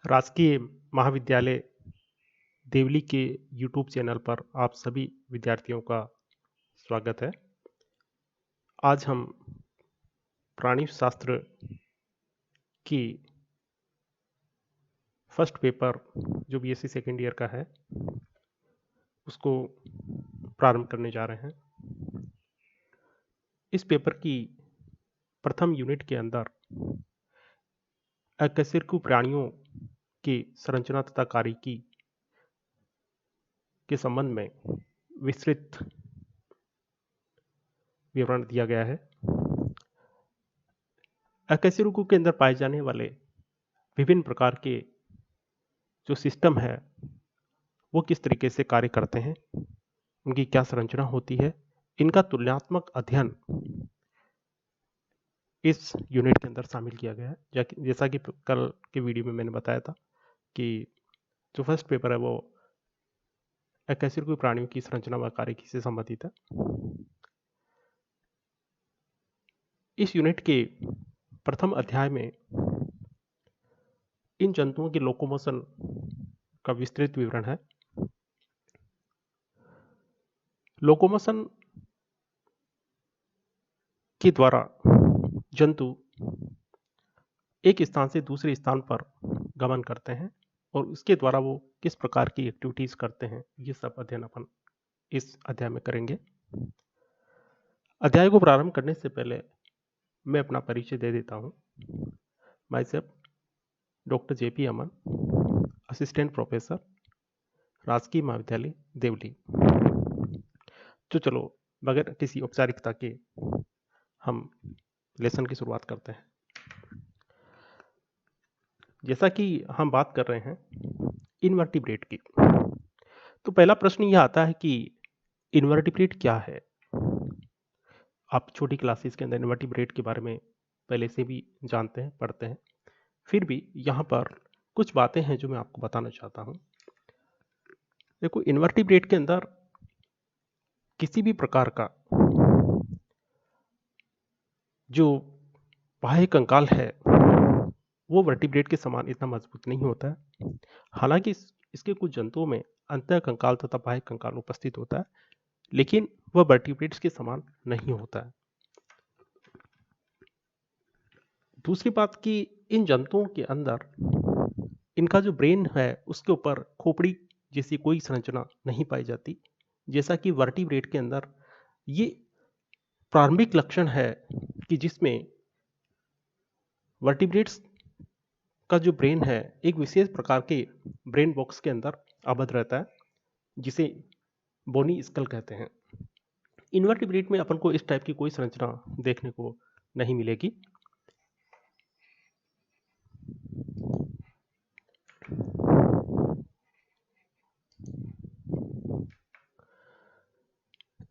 राजकीय महाविद्यालय देवली के यूट्यूब चैनल पर आप सभी विद्यार्थियों का स्वागत है। आज हम प्राणी शास्त्र की फर्स्ट पेपर जो बीएससी सेकेंड ईयर का है उसको प्रारंभ करने जा रहे हैं। इस पेपर की प्रथम यूनिट के अंदर अकशेरुकी प्राणियों की संरचना तथा कार्यकी के संबंध में विस्तृत विवरण दिया गया है। अकशेरुकी के अंदर पाए जाने वाले विभिन्न प्रकार के जो सिस्टम है वो किस तरीके से कार्य करते हैं, उनकी क्या संरचना होती है, इनका तुलनात्मक अध्ययन इस यूनिट के अंदर शामिल किया गया है। जैसा कि कल के वीडियो में मैंने बताया था कि जो फर्स्ट पेपर है वो अकशेरुकी प्राणियों की संरचना व कार्यकी से संबंधित है। इस यूनिट के प्रथम अध्याय में इन जंतुओं के लोकोमोशन का विस्तृत विवरण है। लोकोमोशन के द्वारा जंतु एक स्थान से दूसरे स्थान पर गमन करते हैं और उसके द्वारा वो किस प्रकार की एक्टिविटीज करते हैं, ये सब अध्ययन अपन इस अध्याय में करेंगे। अध्याय को प्रारंभ करने से पहले मैं अपना परिचय दे देता हूँ। My self doctor JP Aman, assistant professor, राजकीय महाविद्यालय देवली। तो चलो बगैर किसी औपचारिकता के हम लेसन की शुरुआत करते हैं। जैसा कि हम बात कर रहे हैं इनवर्टिब्रेट की, तो पहला प्रश्न यह आता है कि इनवर्टिब्रेट क्या है। आप छोटी क्लासेस के अंदर इनवर्टिब्रेट के बारे में पहले से भी जानते हैं, पढ़ते हैं, फिर भी यहाँ पर कुछ बातें हैं जो मैं आपको बताना चाहता हूँ। देखो, इनवर्टिब्रेट के अंदर किसी भी प्रकार का जो बाह्य कंकाल है वो वर्टिब्रेट के समान इतना मजबूत नहीं होता है। हालांकि इसके कुछ जंतुओं में अंतः कंकाल तथा बाह्य कंकाल उपस्थित होता है, लेकिन वह वर्टिब्रेट्स के समान नहीं होता है। दूसरी बात कि इन जंतुओं के अंदर इनका जो ब्रेन है उसके ऊपर खोपड़ी जैसी कोई संरचना नहीं पाई जाती, जैसा कि वर्टिब्रेट के अंदर ये प्रारंभिक लक्षण है कि जिसमें वर्टिब्रेट्स का जो ब्रेन है एक विशेष प्रकार के ब्रेन बॉक्स के अंदर आबद्ध रहता है, जिसे बोनी स्कल कहते हैं। इनवर्टिब्रेट में अपन को इस टाइप की कोई संरचना देखने को नहीं मिलेगी।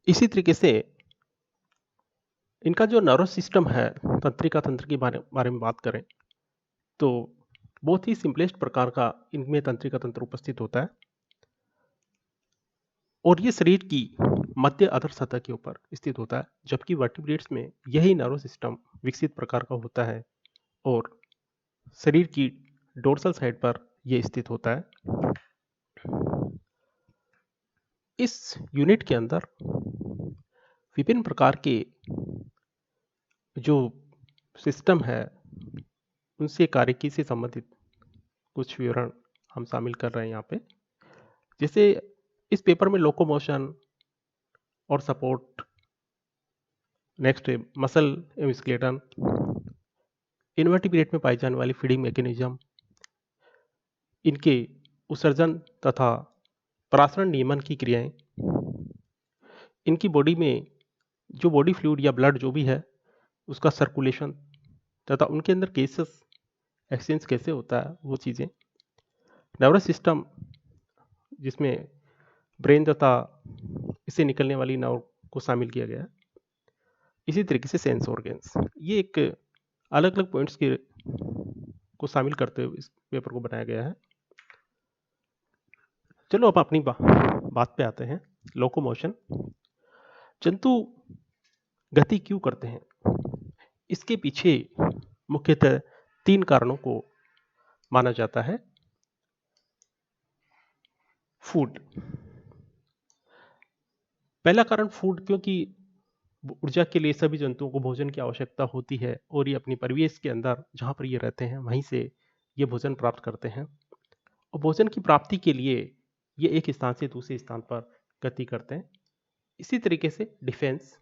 इसी तरीके से इनका जो नर्वस सिस्टम है, तंत्रिका तंत्र के बारे में बात करें तो बहुत ही सिंपलेस्ट प्रकार का इनमें तंत्रिका तंत्र उपस्थित होता है और ये शरीर की मध्य अधर सतह के ऊपर स्थित होता है, जबकि वर्टिब्रेट्स में यही नर्वस सिस्टम विकसित प्रकार का होता है और शरीर की डोर्सल साइड पर यह स्थित होता है। इस यूनिट के अंदर विभिन्न प्रकार के जो सिस्टम है उनसे कार्यकी से संबंधित कुछ विवरण हम शामिल कर रहे हैं यहाँ पे। जैसे इस पेपर में लोकोमोशन और सपोर्ट, नेक्स्ट मसल एवं स्केलेटन, इनवर्टिब्रेट में पाई जाने वाली फीडिंग मैकेनिज्म, इनके उत्सर्जन तथा परासरण नियमन की क्रियाएं, इनकी बॉडी में जो बॉडी फ्लूइड या ब्लड जो भी है उसका सर्कुलेशन तथा उनके अंदर केसेस एक्सचेंज कैसे होता है वो चीज़ें, नर्वस सिस्टम जिसमें ब्रेन तथा इससे निकलने वाली नर्व को शामिल किया गया है, इसी तरीके से सेंस ऑर्गन्स, ये एक अलग अलग पॉइंट्स के को शामिल करते हुए इस पेपर को बनाया गया है। चलो अब अपनी बात पे आते हैं। लोकोमोशन, जंतु गति क्यों करते हैं, इसके पीछे मुख्यतः 3 कारणों को माना जाता है। फूड। पहला कारण फूड, क्योंकि ऊर्जा के लिए सभी जंतुओं को भोजन की आवश्यकता होती है और ये अपनी परिवेश के अंदर जहाँ पर ये रहते हैं वहीं से ये भोजन प्राप्त करते हैं, और भोजन की प्राप्ति के लिए ये एक स्थान से दूसरे स्थान पर गति करते हैं। इसी तरीके से डिफेंस,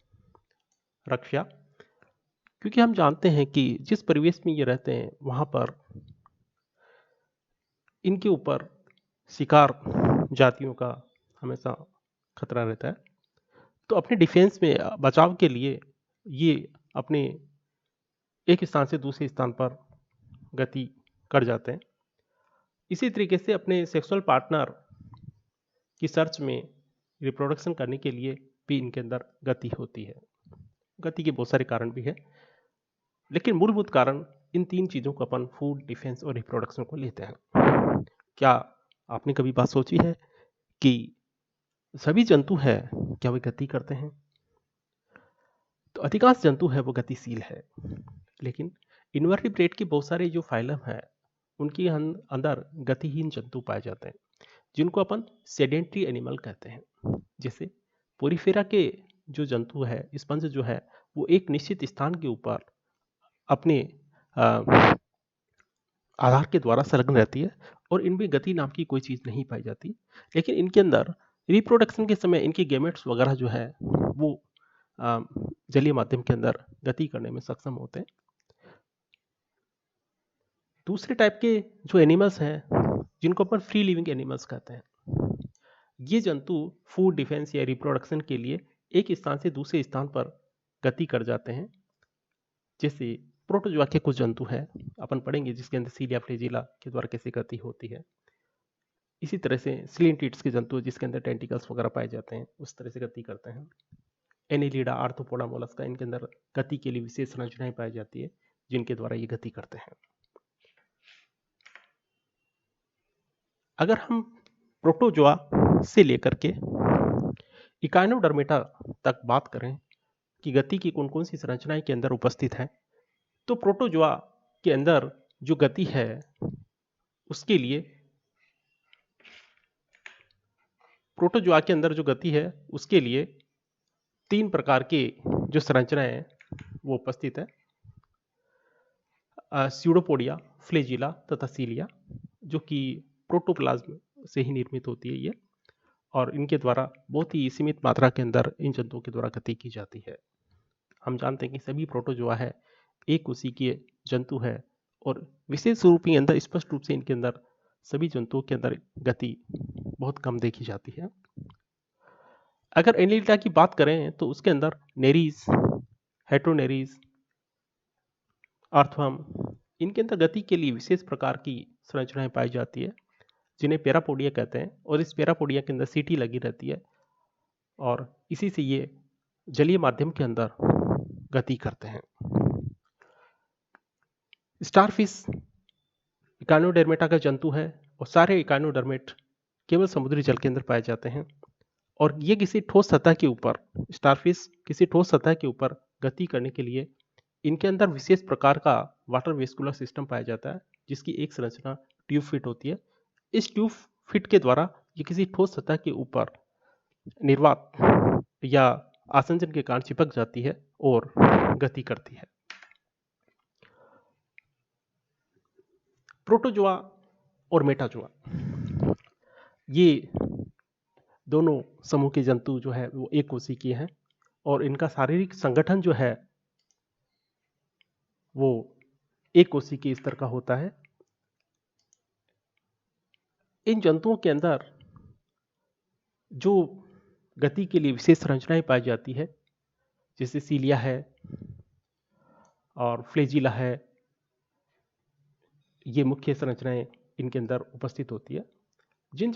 रक्षा, क्योंकि हम जानते हैं कि जिस परिवेश में ये रहते हैं वहाँ पर इनके ऊपर शिकार जातियों का हमेशा खतरा रहता है, तो अपने डिफेंस में बचाव के लिए ये अपने एक स्थान से दूसरे स्थान पर गति कर जाते हैं। इसी तरीके से अपने सेक्सुअल पार्टनर की सर्च में रिप्रोडक्शन करने के लिए भी इनके अंदर गति होती है। गति के बहुत सारे कारण भी है, लेकिन मूलभूत कारण इन तीन चीज़ों को अपन फूड, डिफेंस और रिप्रोडक्शन को लेते हैं। क्या आपने कभी बात सोची है कि सभी जंतु है क्या वे गति करते हैं? तो अधिकांश जंतु है वो गतिशील है, लेकिन इनवर्टिब्रेट के बहुत सारे जो फाइलम है उनके अंदर गतिहीन जंतु पाए जाते हैं, जिनको अपन सेडेंट्री एनिमल कहते हैं। जैसे पोरीफेरा के जो जंतु है, स्पंज जो है, वो एक निश्चित स्थान के ऊपर अपने आधार के द्वारा संलग्न रहती है और इनमें गति नाम की कोई चीज़ नहीं पाई जाती, लेकिन इनके अंदर रिप्रोडक्शन के समय इनके गैमेट्स वगैरह जो है वो जलीय माध्यम के अंदर गति करने में सक्षम होते हैं। दूसरे टाइप के जो एनिमल्स हैं जिनको अपन फ्री लिविंग एनिमल्स कहते हैं, ये जंतु फूड, डिफेंस या रिप्रोडक्शन के लिए एक स्थान से दूसरे स्थान पर गति कर जाते हैं। जैसे प्रोटोजोआ के कुछ जंतु हैं अपन पढ़ेंगे जिसके अंदर सीलिया, फ्लैजिला के द्वारा कैसे गति होती है। इसी तरह से सिलिंटिड्स के जंतु जिसके अंदर टेंटिकल्स वगैरह पाए जाते हैं उस तरह से गति करते हैं। एनिलिडा, आर्थ्रोपोडा, मोलस्का, इनके अंदर गति के लिए विशेष संरचनाएं पाई जाती है जिनके द्वारा ये गति करते हैं। अगर हम प्रोटोजोआ से लेकर के इकाइनोडर्मेटा तक बात करें कि गति की कौन कौन सी संरचनाएं के अंदर उपस्थित है, तो प्रोटोजोआ के अंदर जो गति है उसके लिए तीन प्रकार के जो संरचनाएं हैं वो उपस्थित है। स्यूडोपोडिया, फ्लैजिला तथा सीलिया, जो कि प्रोटोप्लाज्म से ही निर्मित होती है ये, और इनके द्वारा बहुत ही सीमित मात्रा के अंदर इन जंतुओं के द्वारा गति की जाती है। हम जानते हैं कि सभी प्रोटोजोआ है एक उसी के जंतु है और विशेष रूप के अंदर स्पष्ट रूप से इनके अंदर सभी जंतुओं के अंदर गति बहुत कम देखी जाती है। अगर एनिलिडा की बात करें तो उसके अंदर नेरीज, हेट्रोनेरीज, अर्थवर्म, इनके अंदर गति के लिए विशेष प्रकार की संरचनाएं पाई जाती है जिन्हें पैरापोडिया कहते हैं, और इस पैरापोडिया के अंदर सीटी लगी रहती है और इसी से ये जलीय माध्यम के अंदर गति करते हैं। स्टारफिश इकाइनोडर्मेटा का जंतु है और सारे इकाइनोडर्मेट केवल समुद्री जल के अंदर पाए जाते हैं, और ये किसी ठोस सतह के ऊपर, स्टारफिश किसी ठोस सतह के ऊपर गति करने के लिए इनके अंदर विशेष प्रकार का वाटर वेस्कुलर सिस्टम पाया जाता है जिसकी एक संरचना ट्यूब फिट होती है। इस ट्यूब फिट के द्वारा ये किसी ठोस सतह के ऊपर निर्वात या आसंजन के कारण चिपक जाती है और गति करती है। प्रोटोजोआ और मेटाजोआ, ये दोनों समूह के जंतु जो है वो एक कोशिकीय हैं और इनका शारीरिक संगठन जो है वो एक कोशिकीय स्तर का होता है। इन जंतुओं के अंदर जो गति के लिए विशेष संरचनाएं पाई जाती है, जैसे सीलिया है और फ्लैजिला है, ये मुख्य संरचनाएं इनके अंदर उपस्थित होती है। जिन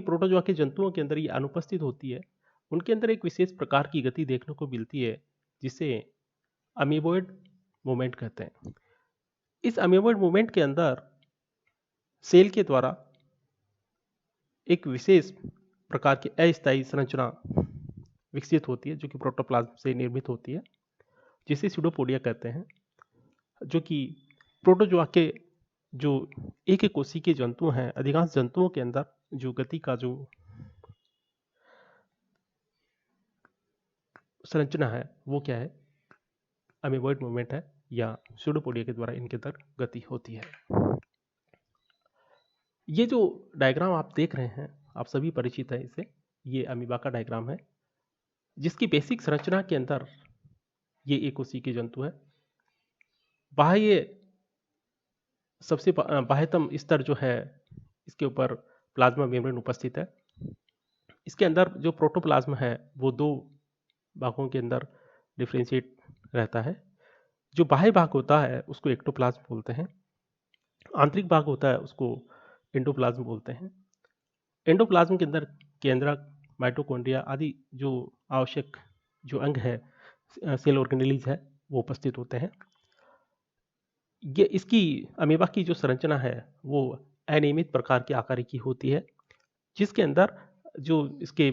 प्रोटोजोआ के जंतुओं के अंदर ये अनुपस्थित होती है उनके अंदर एक विशेष प्रकार की गति देखने को मिलती है जिसे अमीबोइड मूवमेंट कहते हैं। इस अमीबोइड मूवमेंट के अंदर सेल के द्वारा एक विशेष प्रकार की अस्थायी संरचना विकसित होती है जो कि प्रोटोप्लाज्म से निर्मित होती है, जिसे स्यूडोपोडिया कहते हैं, जो कि प्रोटोजोआ के जो एक कोशिकीय जंतु हैं, अधिकांश जंतुओं के अंदर जो गति का जो संरचना है वो क्या है, अमीबॉइड मूवमेंट है या स्यूडोपोडिया के द्वारा इनके अंदर गति होती है। ये जो डायग्राम आप देख रहे हैं, आप सभी परिचित हैं इससे, ये अमीबा का डायग्राम है जिसकी बेसिक संरचना के अंदर ये एक कोशिकीय जंतु है। बाह्य सबसे बाह्यतम स्तर जो है इसके ऊपर प्लाज्मा मेम्ब्रेन उपस्थित है। इसके अंदर जो प्रोटोप्लाज्म है वो दो भागों के अंदर डिफ्रेंशिएट रहता है। जो बाह्य भाग होता है उसको एक्टोप्लाज्म बोलते हैं, आंतरिक भाग होता है उसको एंडोप्लाज्म बोलते हैं। एंडोप्लाज्म के अंदर केंद्रक, माइटोकॉन्ड्रिया आदि जो आवश्यक जो अंग है, सेल ऑर्गेनेलीज है, वो उपस्थित होते हैं। ये इसकी अमीबा की जो संरचना है वो अनियमित प्रकार की आकार की होती है, जिसके अंदर जो इसके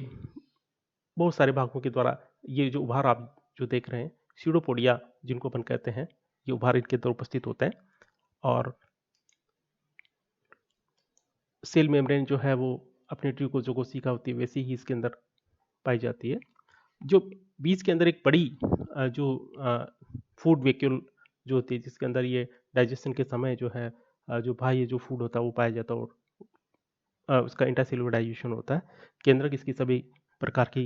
बहुत सारे भागों के द्वारा ये जो उभार आप जो देख रहे हैं, स्यूडोपोडिया जिनको अपन कहते हैं, ये उभार इनके अंदर उपस्थित होते हैं। और सेल मेम्ब्रेन जो है वो अपनी ट्यूकोजोकोसिका होती है वैसी ही इसके अंदर पाई जाती है। जो बीज के अंदर एक बड़ी जो फूड वैक्यूल जो होती है, जिसके अंदर ये डाइजेशन के समय जो है जो बाह्य जो फूड होता है वो पाया जाता है और उसका इंट्रासेलुलर डाइजेशन होता है। केंद्रक इसकी सभी प्रकार की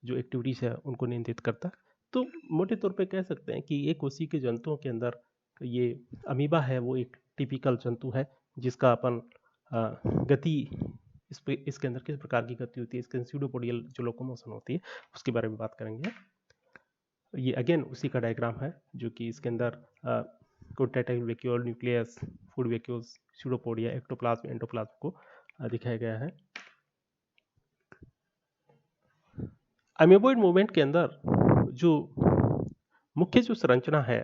जो एक्टिविटीज़ है उनको नियंत्रित करता है। तो मोटे तौर पे कह सकते हैं कि एक कोशिकीय जंतुओं के अंदर ये अमीबा है वो एक टिपिकल जंतु है जिसका अपन गति इसके अंदर किस प्रकार की गति होती है, इसके स्यूडोपोडियल जो लोकोमोशन होती है उसके बारे में बात करेंगे। ये अगेन उसी का डायग्राम है जो कि इसके अंदर quartile vacuole, nucleus, food vacuoles, pseudopodia, ectoplasm, endoplasm को दिखाया गया है। अमीबॉइड मूवमेंट के अंदर जो मुख्य जो संरचना है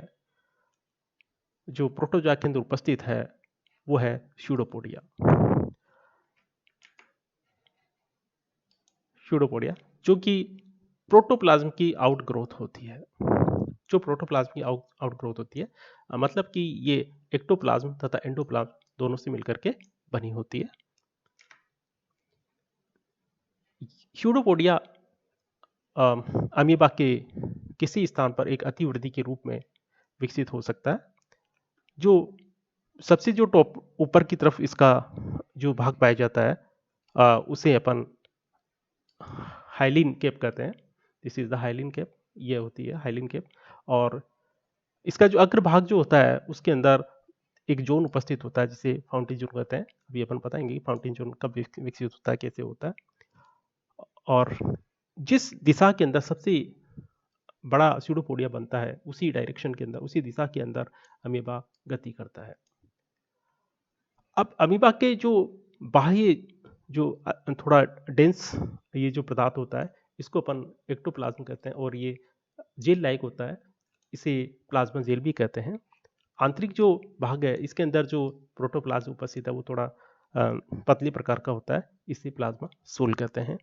जो प्रोटोजोआ के अंदर उपस्थित है वो है स्यूडोपोडिया। स्यूडोपोडिया जो कि प्रोटोप्लाज्म की आउटग्रोथ होती है। जो प्रोटोप्लाज्म की आउटग्रोथ होती है, मतलब कि ये एक्टोप्लाज्म तथा एंडोप्लाज्म दोनों से मिलकर के बनी होती है। स्यूडोपोडिया अमीबा के किसी स्थान पर एक अतिवृद्धि के रूप में विकसित हो सकता है। जो सबसे जो टॉप ऊपर की तरफ इसका जो भाग पाया जाता है उसे अपन हाइलिन केप कहते हैं। This is the hyaline cap, ये होती है हाइलिन केप। और इसका जो अग्रभाग जो होता है उसके अंदर एक जोन उपस्थित होता है जिसे फाउंटेन जोन कहते हैं। अभी अपन बताएंगे फाउंटेन जोन कब विकसित होता है, कैसे होता है। और जिस दिशा के अंदर सबसे बड़ा स्यूडोपोडिया बनता है उसी डायरेक्शन के अंदर, उसी दिशा के अंदर अमीबा गति करता है। अब अमीबा के जो बाह्य जो थोड़ा डेंस ये जो पदार्थ होता है इसको अपन एक्टोप्लाज्म कहते हैं और ये जेल लाइक होता है, इसे प्लाज्मा जेल भी कहते हैं। आंतरिक जो भाग है इसके अंदर जो प्रोटोप्लाज्म उपस्थित है वो थोड़ा पतली प्रकार का होता है, इसे प्लाज्मा सोल कहते हैं।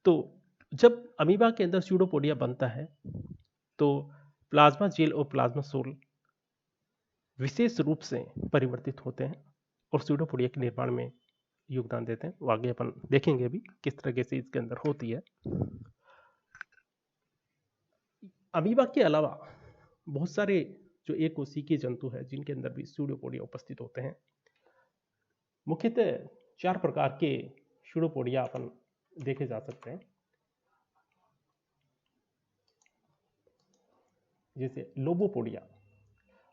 तो जब अमीबा के अंदर स्यूडोपोडिया बनता है तो प्लाज्मा जेल और प्लाज्मा सोल विशेष रूप से परिवर्तित होते हैं और स्यूडोपोडिया के निर्माण में योगदान देते हैं। वो आगे अपन देखेंगे अभी किस तरह से इसके अंदर होती है। अमीबा के अलावा बहुत सारे जो एक कोशिकीय जंतु है जिनके अंदर भी स्यूडोपोडिया उपस्थित होते हैं। मुख्यतः 4 प्रकार के स्यूडोपोडिया अपन देखे जा सकते हैं, जैसे लोबोपोडिया।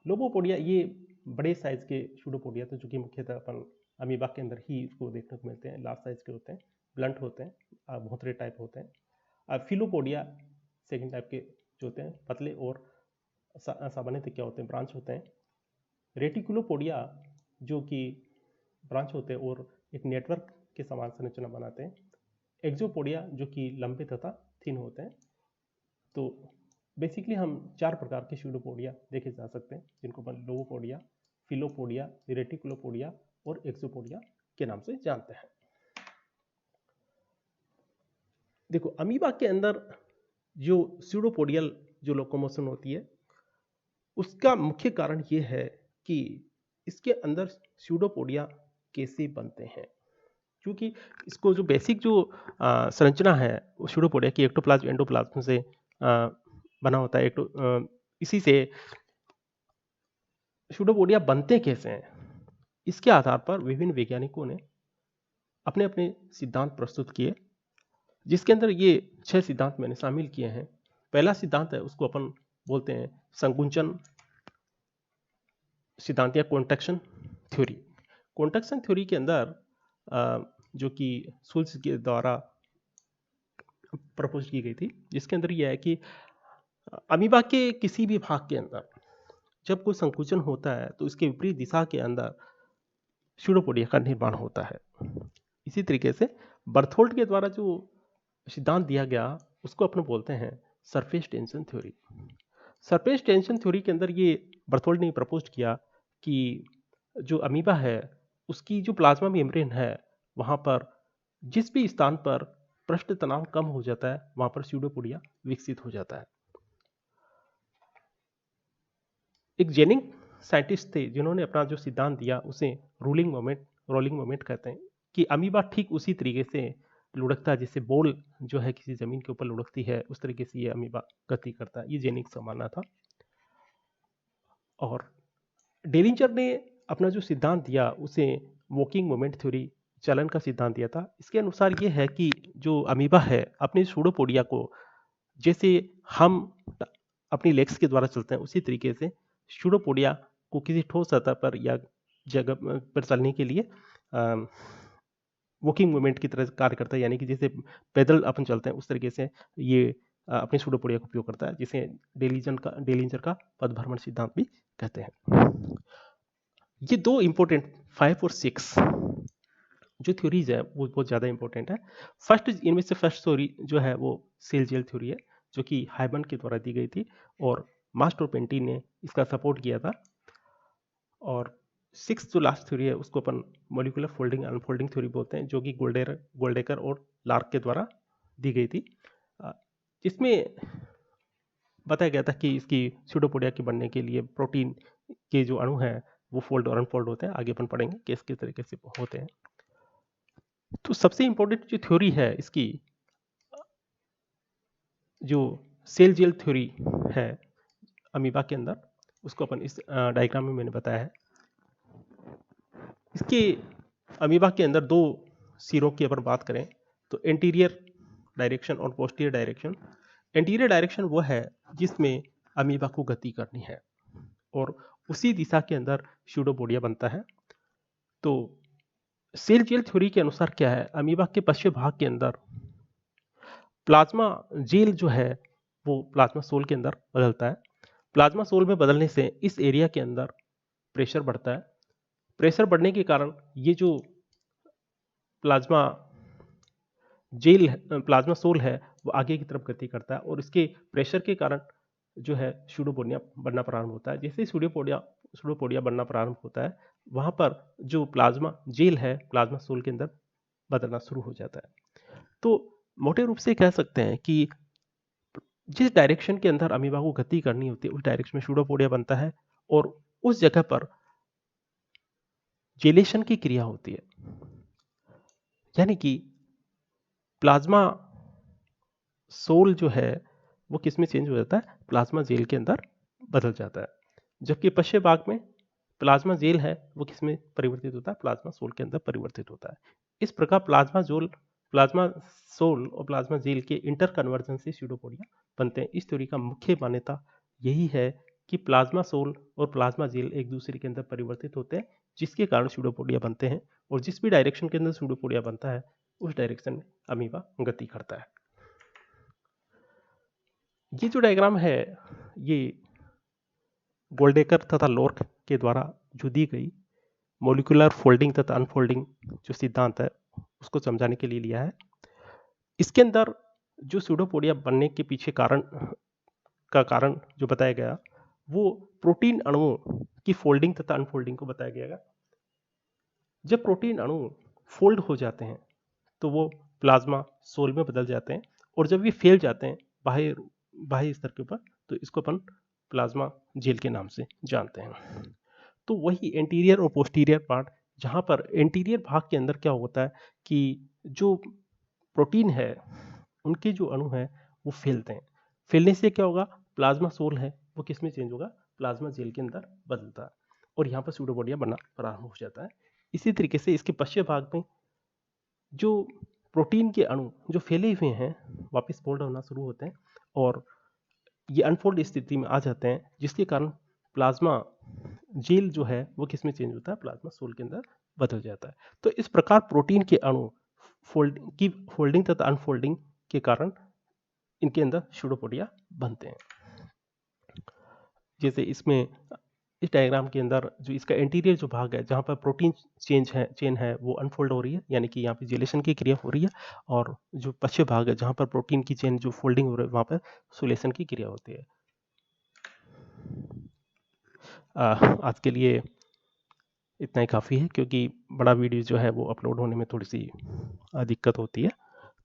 लोबोपोडिया ये बड़े साइज के स्यूडोपोडिया थे जो कि मुख्यतः अपन अमीबा के अंदर ही इसको देखने को मिलते हैं। लार्ज साइज के होते हैं, ब्लंट होते हैं, भोंतरे टाइप होते हैं। फिलोपोडिया सेकेंड टाइप के जो होते हैं, पतले और सामान्यतः क्या होते हैं, ब्रांच होते हैं। रेटिकुलोपोडिया जो कि ब्रांच होते हैं और एक नेटवर्क के समान संरचना बनाते हैं। एक्सोपोडिया जो कि लंबे तथा थिन होते हैं। तो बेसिकली हम 4 प्रकार के स्यूडोपोडिया देखे जा सकते हैं जिनको अपन लोबोपोडिया, फिलोपोडिया, रेटिकुलोपोडिया और एक्सोपोडिया के नाम से जानते हैं। देखो अमीबा के अंदर जो स्यूडोपोडियल जो लोकोमोशन होती है उसका मुख्य कारण ये है कि इसके अंदर स्यूडोपोडिया कैसे बनते हैं। क्योंकि इसको जो बेसिक जो संरचना है वो स्यूडोपोडिया की एक्टोप्लाज्म एंडोप्लाज्म से बना होता है। इसी से स्यूडोपोडिया बनते कैसे हैं, इसके आधार पर विभिन्न वैज्ञानिकों ने अपने अपने सिद्धांत प्रस्तुत किए, जिसके अंदर ये 6 सिद्धांत मैंने शामिल किए हैं। पहला सिद्धांत है, उसको अपन बोलते हैं संकुंचन सिद्धांत या कॉन्ट्रैक्शन थ्योरी। कॉन्ट्रैक्शन थ्योरी के अंदर जो कि शुल्ट्ज के द्वारा प्रपोज की गई थी, जिसके अंदर यह है कि अमीबा के किसी भी भाग के अंदर जब कोई संकुचन होता है तो इसके विपरीत दिशा के अंदर स्यूडोपोडिया का निर्माण होता है। इसी तरीके से बर्थोल्ट के द्वारा जो सिद्धांत दिया गया उसको अपन बोलते हैं surface tension theory. Surface tension theory के अंदर ये बर्थोल्ट ने प्रपोज किया कि जो अमीबा है उसकी जो प्लाज्मा मेम्ब्रेन है वहाँ पर जिस भी स्थान पर पृष्ठ तनाव कम हो जाता है वहाँ पर स्यूडोपोडिया विकसित हो जाता है। एक जेनिंग साइंटिस्ट थे जिन्होंने अपना जो सिद्धांत दिया उसे रोलिंग मोमेंट कहते हैं, कि अमीबा ठीक उसी तरीके से लुढ़कता है जैसे बॉल जो है किसी जमीन के ऊपर लुढ़कती है, उस तरीके से ये अमीबा गति करता है। ये जेनिंग का मानना था। और डेलिंजर ने अपना जो सिद्धांत दिया उसे वॉकिंग मोमेंट थ्योरी, चलन का सिद्धांत दिया था। इसके अनुसार ये है कि जो अमीबा है अपने स्यूडोपोडिया को जैसे हम अपनी लेग्स के द्वारा चलते हैं उसी तरीके से स्यूडोपोडिया को किसी ठोस सतह पर या जगह पर चलने के लिए वॉकिंग मूवमेंट की तरह कार्य करता है, यानी कि जैसे पैदल अपन चलते हैं उस तरीके से ये अपने स्यूडोपोडिया का उपयोग करता है, जिसे डेलिंजर का पदभ्रमण सिद्धांत भी कहते हैं। ये दो इंपॉर्टेंट 5 और 6 जो थ्योरीज है वो बहुत ज़्यादा इंपॉर्टेंट है। इनमें से फर्स्ट थ्योरी जो है वो सेल जेल थ्योरी है, जो कि हाइमन के द्वारा दी गई थी और मास्टरपेंटी ने इसका सपोर्ट किया था। और 6 जो लास्ट थ्योरी है उसको अपन मॉलिक्यूलर फोल्डिंग अनफोल्डिंग थ्योरी बोलते हैं, जो कि गोल्डेकर और लार्क के द्वारा दी गई थी। इसमें बताया गया था कि इसकी स्यूडोपोडिया के बनने के लिए प्रोटीन के जो अणु हैं वो फोल्ड और अनफोल्ड होते हैं। आगे अपन पढ़ेंगे किस किस तरीके से होते हैं। तो सबसे इंपॉर्टेंट जो थ्योरी है इसकी, जो सेल जेल थ्योरी है अमीबा के अंदर, उसको अपन इस डायग्राम में मैंने बताया है। इसके अमीबा के अंदर दो सिरों की अगर बात करें तो एंटीरियर डायरेक्शन और पोस्टीरियर डायरेक्शन। एंटीरियर डायरेक्शन वो है जिसमें अमीबा को गति करनी है और उसी दिशा के अंदर स्यूडोपोडिया बनता है। तो सेल जेल थ्योरी के अनुसार क्या है, अमीबा के पश्चिम भाग के अंदर प्लाज्मा जेल जो है वो प्लाज्मा सोल के अंदर बदलता है। प्लाज्मा सोल में बदलने से इस एरिया के अंदर प्रेशर बढ़ता है। प्रेशर बढ़ने के कारण ये जो प्लाज्मा प्लाज्मा सोल है वो आगे की तरफ गति करता है और इसके प्रेशर के कारण जो है स्यूडोपोडिया बनना प्रारंभ होता है। जैसे स्यूडोपोडिया बनना प्रारंभ होता है वहाँ पर जो प्लाज्मा जेल है प्लाज्मा सोल के अंदर बदलना शुरू हो जाता है। तो मोटे रूप से कह सकते हैं कि जिस डायरेक्शन के अंदर अमीबा को गति करनी होती है उस डायरेक्शन में स्यूडोपोडिया बनता है और उस जगह पर जेलेशन की क्रिया होती है, यानी कि प्लाज्मा सोल जो है वो किस में चेंज हो जाता है, प्लाज्मा जेल के अंदर बदल जाता है। जबकि पश्चिम भाग में प्लाज्मा जेल है वो किस में परिवर्तित होता है, प्लाज्मा सोल के अंदर परिवर्तित होता है। इस प्रकार प्लाज्मा सोल और प्लाज्मा जेल के इंटर कन्वर्जन से स्यूडोपोडिया बनते हैं। इस थ्योरी का मुख्य मान्यता यही है कि प्लाज्मा सोल और प्लाज्मा जेल एक दूसरे के अंदर परिवर्तित होते हैं, जिसके कारण स्यूडोपोडिया बनते हैं और जिस भी डायरेक्शन के अंदर स्यूडोपोडिया बनता है उस डायरेक्शन में अमीबा गति करता है। ये जो डायग्राम है ये गोल्डेकर तथा लोर्क के द्वारा जो दी गई मॉलिक्यूलर फोल्डिंग तथा अनफोल्डिंग जो सिद्धांत है उसको समझाने के लिए लिया है। इसके अंदर जो स्यूडोपोडिया बनने के पीछे कारण जो बताया गया वो प्रोटीन अणुओं की फोल्डिंग तथा अनफोल्डिंग को बताया गया। जब प्रोटीन अणु फोल्ड हो जाते हैं तो वो प्लाज्मा सोल में बदल जाते हैं और जब ये फैल जाते हैं बाह्य स्तर के ऊपर तो इसको अपन प्लाज्मा जेल के नाम से जानते हैं। तो वही एंटीरियर और पोस्टीरियर पार्ट जहाँ पर इंटीरियर भाग के अंदर क्या होता है कि जो प्रोटीन है उनके जो अणु हैं वो फैलते हैं। फैलने से क्या होगा, प्लाज्मा सोल है वो किस में चेंज होगा, प्लाज्मा जेल के अंदर बदलता है और यहाँ पर सूडोपोडिया बनना प्रारंभ हो जाता है। इसी तरीके से इसके पश्चिम भाग में जो प्रोटीन के अणु जो फैले हुए हैं वापस फोल्ड होना शुरू होते हैं और ये अनफोल्ड स्थिति में आ जाते हैं, जिसके कारण प्लाज्मा जेल जो है वो किस में चेंज होता है, प्लाज्मा सोल के अंदर बदल जाता है। तो इस प्रकार प्रोटीन के अणु फोल्डिंग तथा अनफोल्डिंग के कारण इनके अंदर सूडोपोडिया बनते हैं। जैसे इसमें इस डायग्राम के अंदर जो इसका इंटीरियर जो भाग है जहाँ पर प्रोटीन चेन है वो अनफोल्ड हो रही है, यानी कि यहाँ पे जेलेशन की क्रिया हो रही है, और जो पश्चिम भाग है जहाँ पर प्रोटीन की चेन जो फोल्डिंग हो रही है वहाँ पर सोलेशन की क्रिया होती है। आज के लिए इतना ही काफ़ी है, क्योंकि बड़ा वीडियो जो है वो अपलोड होने में थोड़ी सी दिक्कत होती है।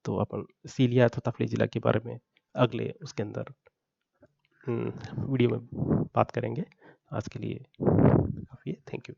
तो अपन सीलिया तथा फ्लैजिला के बारे में अगले उसके अंदर वीडियो में बात करेंगे। आज के लिए काफ़ी है। Thank you.